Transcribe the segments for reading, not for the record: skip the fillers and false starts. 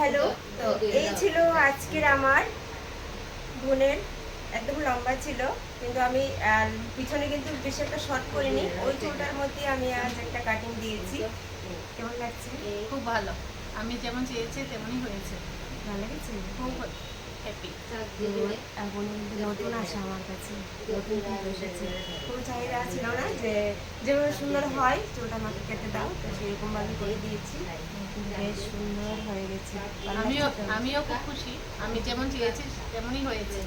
Hello. তো এই ছিল আজকের আমার বোনের, একদম লম্বা ছিল, কিন্তু আমি পিছনে কিন্তু বেশি একটা শর্ট করিনি। ওই চুলটার মধ্যে আমি আজ একটা কাটিং দিয়েছি। কেমন লাগছে? খুব ভালো। আমি যেমন চেয়েছি তেমনই হয়েছে। ভালো লেগেছে? খুব হ্যাপি। বোনের কিন্তু নতুন আসা আমার কাছে, নতুন কিন্তু এসেছে। কোনো চাহিদা ছিল না যে যেভাবে সুন্দর হয় চুলটা আমাকে কেটে দাও, তো সেরকমভাবে করে দিয়েছি। বেশ সুন্দর হয়ে গেছে। ভালো আমিও লাগছে তো? আমিও খুব খুশি। আমি যেমন চেয়েছি তেমনই হয়েছে।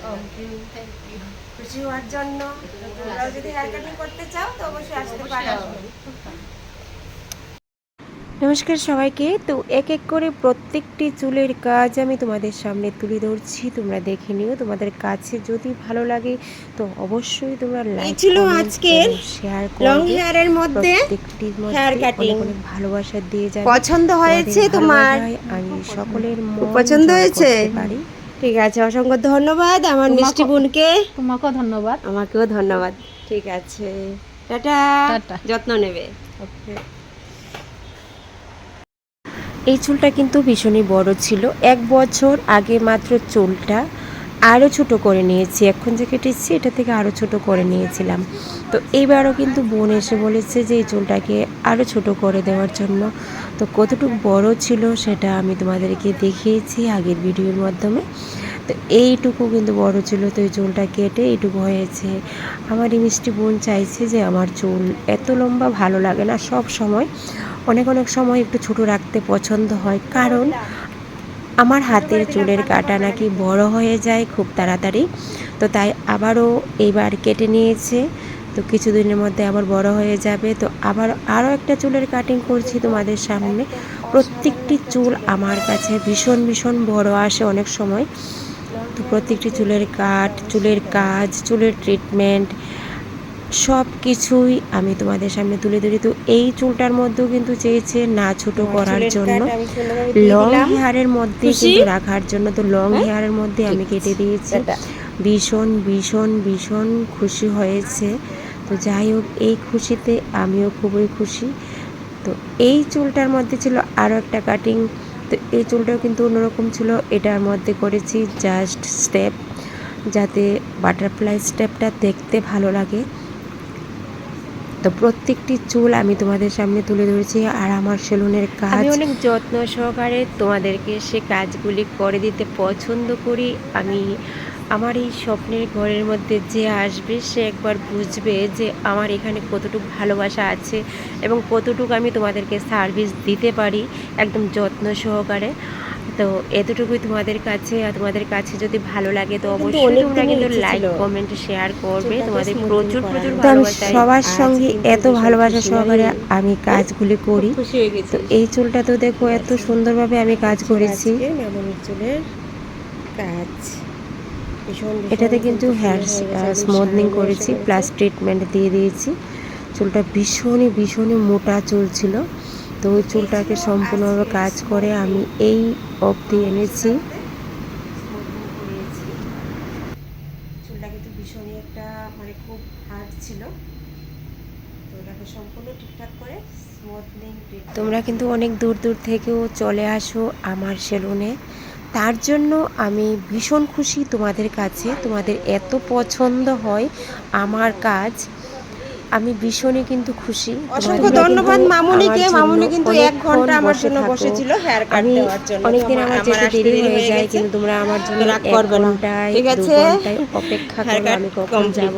Thank you. খুশি হওয়ার জন্য তোমরাও যদি হেয়ার কাটিং করতে চাও তো অবশ্যই আসতে পারো। নমস্কার সবাইকে। তো এক এক করে প্রত্যেকটি চুলের কাজ আমি তোমাদের সামনে তুলে ধরছি, তোমরা দেখে নিও। তোমাদের কাছে যদি ভালো লাগে তো অবশ্যই তোমরা লাইক, কমেন্ট এবং শেয়ার করবে। লং হেয়ারের মধ্যে হেয়ার কাটিং অনেক ভালোবাসা দিয়ে যাবে। পছন্দ হয়েছে তোমার? আমি সকলের মন পছন্দ হয়েছে পারি। ঠিক আছে, অসংখ্য ধন্যবাদ আমার মিষ্টি বোনকে। তোমাকেও ধন্যবাদ। আমাকেও ধন্যবাদ। ঠিক আছে, টাটা। টাটা। যত্ন নেবে। ওকে। এই চুলটা কিন্তু ভীষণই বড় ছিল। 1 বছর আগে মাত্র চুলটা আরও ছোট করে নিয়েছি। এখন যে কেটেছি এটা থেকে আরও ছোট করে নিয়েছিলাম। তো এইবারও কিন্তু বোন এসে বলেছে যে এই চুলটাকে আরও ছোট করে দেওয়ার জন্য। তো কতটুকু বড় ছিল সেটা আমি তোমাদেরকে দেখিয়েছি আগের ভিডিওর মাধ্যমে। তো এইটুকু কিন্তু বড় ছিল, তো এই চুলটা কেটে এইটুকু হয়েছে। আমার এই মিষ্টি বোন চাইছে যে আমার চুল এত লম্বা ভালো লাগে না, সব সময় অনেক অনেক সময় একটু ছোট রাখতে পছন্দ হয়, কারণ আমার হাতের চুলের কাটা নাকি বড় হয়ে যায় খুব তাড়াতাড়ি। তো তাই আবারও এইবার কেটে নিয়েছে। তো কিছুদিনের মধ্যে আবার বড় হয়ে যাবে। তো আবার আরও একটা চুলের কাটিং করছি তোমাদের সামনে। প্রত্যেকটি চুল আমার কাছে ভীষণ ভীষণ বড় আসে অনেক সময়। তো প্রত্যেকটি চুলের চুলের কাজ, চুলের ট্রিটমেন্ট সব কিছুই আমি তোমাদের সামনে তুলে ধরি। তো এই চুলটার মধ্যেও কিন্তু চেয়েছে না ছোট করার জন্য, লং হেয়ারের মধ্যে কিন্তু রাখার জন্য। তো লং হেয়ারের মধ্যে আমি কেটে দিয়েছি। ভীষণ ভীষণ ভীষণ খুশি হয়েছে। তো যাই হোক, এই খুশিতে আমিও খুবই খুশি। তো এই চুলটার মধ্যে ছিল আরও একটা কাটিং। তো এই চুলটাও কিন্তু অন্যরকম ছিল। এটার মধ্যে করেছি জাস্ট স্টেপ, যাতে বাটারফ্লাই স্টেপটা দেখতে ভালো লাগে। তো প্রত্যেকটি চুল আমি তোমাদের সামনে তুলে ধরেছি। আর আমার সেলুনের কাজ আমি অনেক যত্ন সহকারে তোমাদেরকে সে কাজগুলি করে দিতে পছন্দ করি। আমি আমার এই স্বপ্নের ঘরের মধ্যে যে আসবে সে একবার বুঝবে যে আমার এখানে কতটুকু ভালোবাসা আছে এবং কতটুকু আমি তোমাদেরকে সার্ভিস দিতে পারি একদম যত্ন সহকারে। তো এতটুকুই তোমাদের কাছে। আর তোমাদের কাছে যদি ভালো লাগে তো অবশ্যই তোমরা কিন্তু লাইক, কমেন্ট, শেয়ার করবে। তোমাদের প্রচুর প্রচুর ভালোবাসা। সবার সঙ্গে এত ভালোবাসা সহকারে আমি কাজগুলি করি। তো এই চুলটা তো দেখো এত সুন্দরভাবে আমি কাজ করেছি। চুলের কাজ এটাতে কিন্তু হেয়ার স্মুথনিং করেছি, প্লাস ট্রিটমেন্ট দিয়ে দিয়েছি। চুলটা ভীষণই ভীষণই মোটা চুল ছিল। তো ওই চুলটাকে সম্পূর্ণভাবে কাজ করে আমি এই অবধি এনেছি। চুলটা কিন্তু ভীষণই একটা মানে খুব হার্ড ছিল। তো ওটাকে সম্পূর্ণ ঠিকঠাক করে স্মুথনিং। তোমরা কিন্তু অনেক দূর দূর থেকেও চলে আসো আমার সেলুনে, তার জন্য আমি ভীষণ খুশি তোমাদের কাছে। তোমাদের এত পছন্দ হয় আমার কাজ, আমি ভীষণই কিন্তু খুশি। অসংখ্য ধন্যবাদ মামুনিকে। মামুনি কিন্তু 1 ঘন্টা আমার জন্য বসেছিল হেয়ার কাট দেওয়ার জন্য। অনেকদিন আমার যেতে দেরি হয়ে যায়, কিন্তু তোমরা আমার জন্য 1 ঘন্টায় 2 ঘন্টায় অপেক্ষা করো আমি কখন যাব।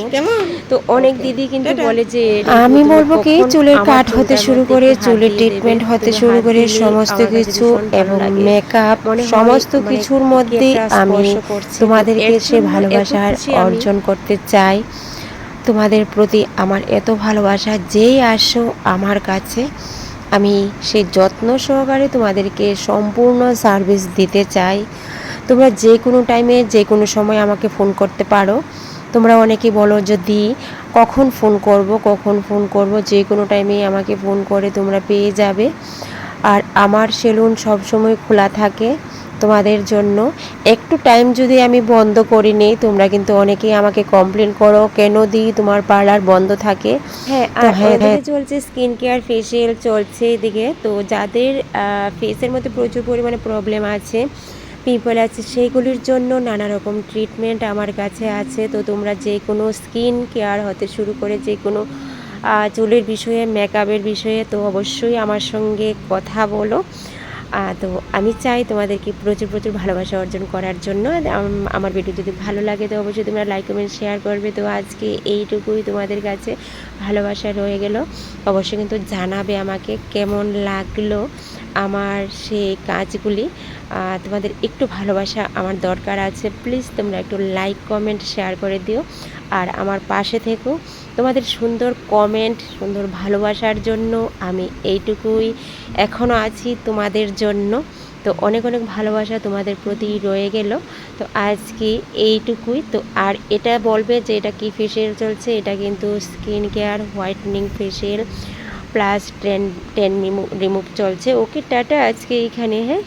তো অনেক দিদি কিন্তু বলে যে আমি বলবো কি চুলের কাট হতে শুরু করে চুলের ট্রিটমেন্ট হতে শুরু করে সমস্ত কিছু এবং মেকআপ সমস্ত কিছুর মধ্যে আমি তোমাদেরকে সে ভালোবাসা অর্জন করতে চাই। তোমাদের প্রতি আমার এত ভালোবাসা, যেই আসো আমার কাছে আমি সেই যত্ন সহকারে তোমাদেরকে সম্পূর্ণ সার্ভিস দিতে চাই। তোমরা যে কোনো টাইমে যে কোনো সময় আমাকে ফোন করতে পারো। তোমরা অনেকেই বলো যদি কখন ফোন করব, যে কোনো টাইমেই আমাকে ফোন করে তোমরা পেয়ে যাবে। আর আমার সেলুন সবসময় খোলা থাকে, তোমাদের জন্য একটু টাইম যদি আমি বন্ধ করে নিই, তোমরা কিন্তু অনেকেই আমাকে কমপ্লেন করো কেন দিই তোমার পার্লার বন্ধ থাকে। হ্যাঁ, আর এদিকে চলছে স্কিন কেয়ার, ফেসিয়াল চলছে এদিকে। তো যাদের ফেসের মধ্যে প্রচুর পরিমাণে প্রবলেম আছে, পিম্পল আছে, সেইগুলির জন্য নানা রকম ট্রিটমেন্ট আমার কাছে আছে। তো তোমরা যে কোনো স্কিন কেয়ার হতে শুরু করে যে কোনো চুলের বিষয়ে, মেকআপের বিষয়ে, তো অবশ্যই আমার সঙ্গে কথা বলো। তো আমি চাই তোমাদেরকে প্রচুর প্রচুর ভালোবাসা অর্জন করার জন্য। আমার ভিডিও যদি ভালো লাগে তো অবশ্যই তোমরা লাইক কমেন্ট শেয়ার করবে। তো আজকে এইটুকুই, তোমাদের কাছে ভালোবাসা রয়ে গেল। অবশ্যই কিন্তু জানাবে আমাকে কেমন লাগলো আমার সেই কাজগুলি। তোমাদের একটু ভালোবাসা আমার দরকার আছে, প্লিজ তোমরা একটু লাইক কমেন্ট শেয়ার করে দিও আর আমার পাশে থেকো। তোমাদের সুন্দর কমেন্ট, সুন্দর ভালোবাসার জন্য আমি এইটুকুই এখনও আছি তোমাদের জন্য। তো অনেক অনেক ভালোবাসা তোমাদের প্রতি রয়ে গেল। তো আজকে এইটুকুই। তো আর এটা বলবে যে এটা কি ফেসিয়াল চলছে, এটা কিন্তু skin care whitening facial plus ten remove চলছে। ওকে, টাটা, আজকে এইখানে। হ্যাঁ।